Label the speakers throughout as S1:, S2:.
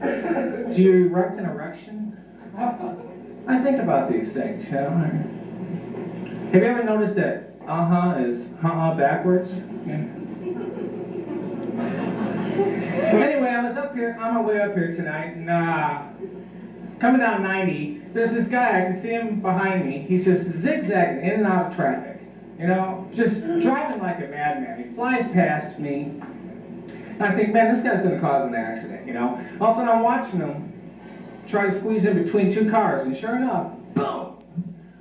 S1: Do you erect an erection? I think about these things, you know. Have you ever noticed that is backwards? Yeah. Anyway, I was up here, on my way up here tonight, and coming down 90, there's this guy, I can see him behind me. He's just zigzagging in and out of traffic, you know, just driving like a madman. He flies past me. And I think, man, this guy's going to cause an accident, you know. All of a sudden, I'm watching him try to squeeze in between two cars, and sure enough, boom!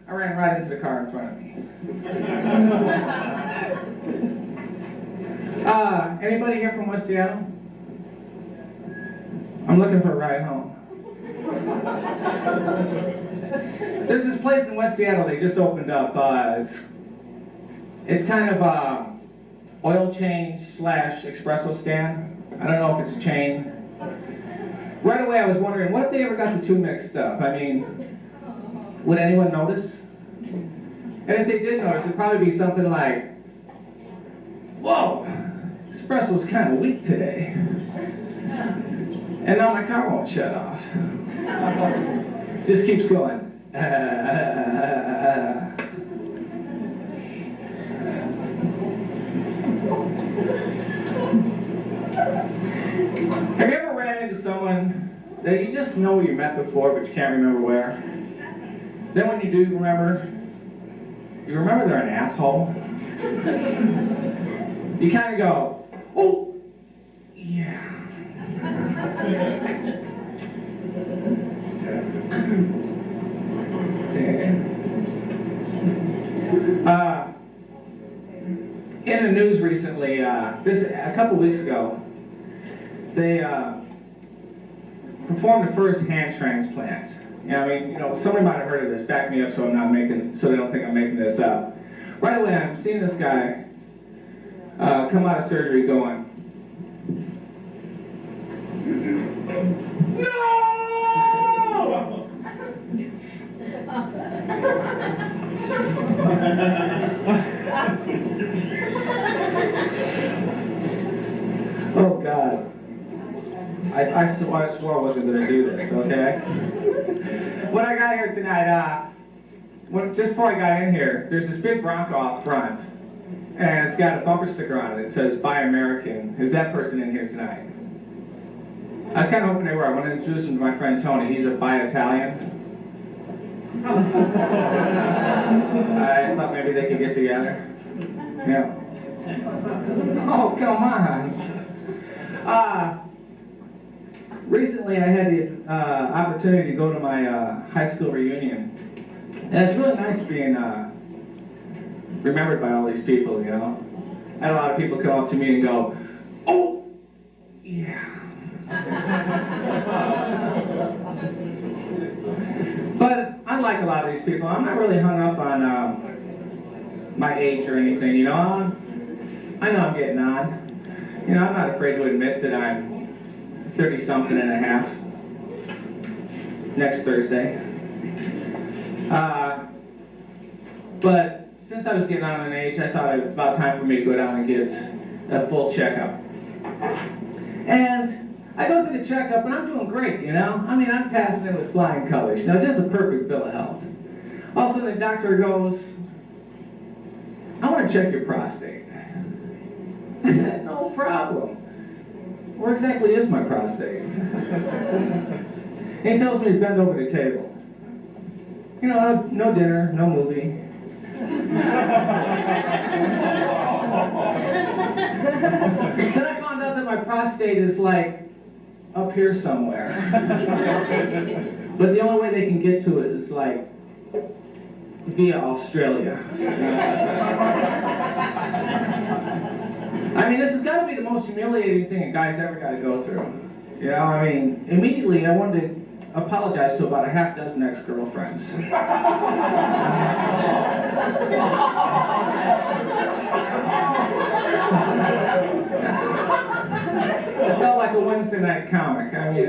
S1: I ran right into the car in front of me. Anybody here from West Seattle? I'm looking for a ride home. There's this place in West Seattle they just opened up. It's kind of a oil change / espresso stand. I don't know if it's a chain. Right away I was wondering, what if they ever got the two mixed up? I mean, would anyone notice? And if they did notice, it'd probably be something like, whoa, espresso's kind of weak today. And now my car won't shut off. Just keeps going. Have you ever ran into someone that you just know you met before, but you can't remember where? Then when you do remember, you remember they're an asshole? You kind of go, oh, yeah. In the news recently, a couple weeks ago, they performed the first hand transplant. Yeah, I mean, you know, somebody might have heard of this. Back me up so I'm not making, so they don't think I'm making this up. Right away, I'm seeing this guy come out of surgery going, no! Oh God. I swore I wasn't going to do this, okay? When I got here tonight, just before I got in here, there's this big Bronco out front, and it's got a bumper sticker on it that says, Buy American. Is that person in here tonight? I was kind of hoping they were. I want to introduce him to my friend Tony. He's a Buy Italian. I thought maybe they could get together. Yeah. Oh, come on. Recently I had the opportunity to go to my high school reunion. And it's really nice being remembered by all these people, you know. I had a lot of people come up to me and go, oh, yeah. But unlike a lot of these people, I'm not really hung up on my age or anything, you know. I know I'm getting on. You know, I'm not afraid to admit that I'm 30-something and a half next Thursday. But since I was getting on in age, I thought it was about time for me to go down and get a full checkup. And I go through the checkup and I'm doing great, you know? I mean, I'm passing it with flying colors. You know, just a perfect bill of health. All of a sudden the doctor goes, I want to check your prostate. I said, no problem. Where exactly is my prostate? And he tells me to bend over the table. You know, no dinner, no movie. Then I found out that my prostate is like up here somewhere. But the only way they can get to it is like via Australia. I mean, this has got to be the most humiliating thing a guy's ever got to go through. You know, I mean, immediately I wanted to apologize to about a half dozen ex-girlfriends. It felt like a Wednesday night comic. I mean,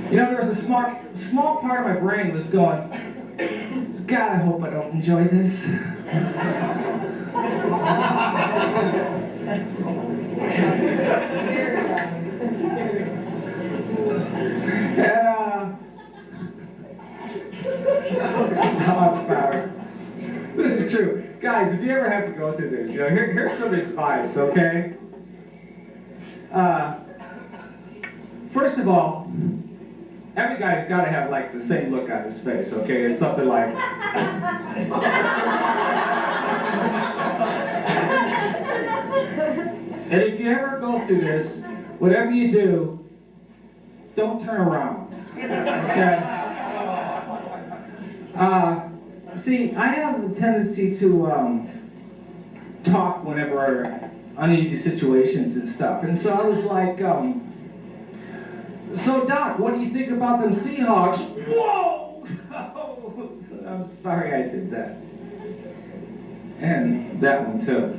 S1: you know, there was a small part of my brain was going, God, I hope I don't enjoy this. if you ever have to go through this, here's some advice, okay? First of all, every guy's got to have like the same look on his face, okay? It's something like. And if you ever go through this, whatever you do, don't turn around, okay? See, I have a tendency to talk whenever uneasy situations and stuff, and so I was like, so Doc, what do you think about them Seahawks? Whoa! I'm sorry I did that. And that one too.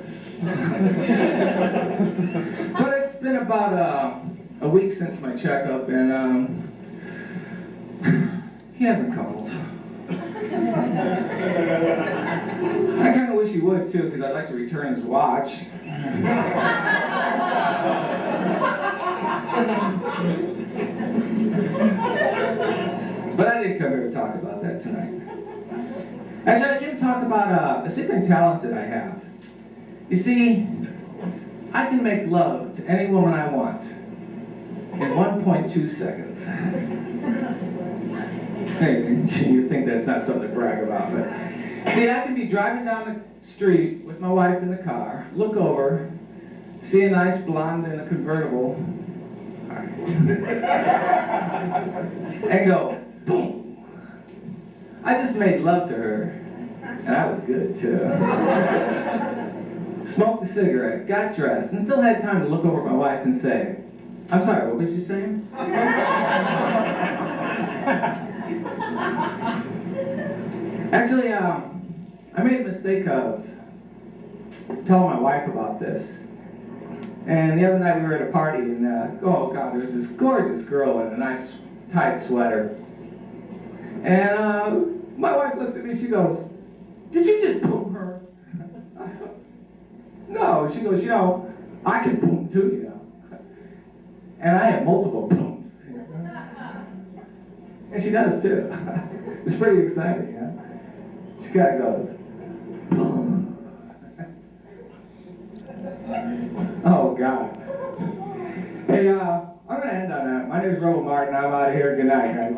S1: But it's been about a week since my checkup, and he hasn't called. I kind of wish he would too, because I'd like to return his watch. But I didn't come here to talk about that tonight. Actually, I came to talk about a secret talent that I have. You see, I can make love to any woman I want in 1.2 seconds. Hey, you think that's not something to brag about, but see, I can be driving down the street with my wife in the car, look over, see a nice blonde in a convertible, and go, boom. I just made love to her, and I was good too. Smoked a cigarette, got dressed, and still had time to look over at my wife and say, I'm sorry, what was you saying? Actually, I made a mistake of telling my wife about this. And the other night we were at a party, and oh God, there was this gorgeous girl in a nice tight sweater. And my wife looks at me, she goes, did you just boom her? I thought, no, she goes, I can boom too, And I have multiple booms. And she does too. It's pretty exciting, She kind of goes, boom. Oh God. Hey, I'm gonna end on that. My name is Robo Martin. I'm out of here. Good night, guys.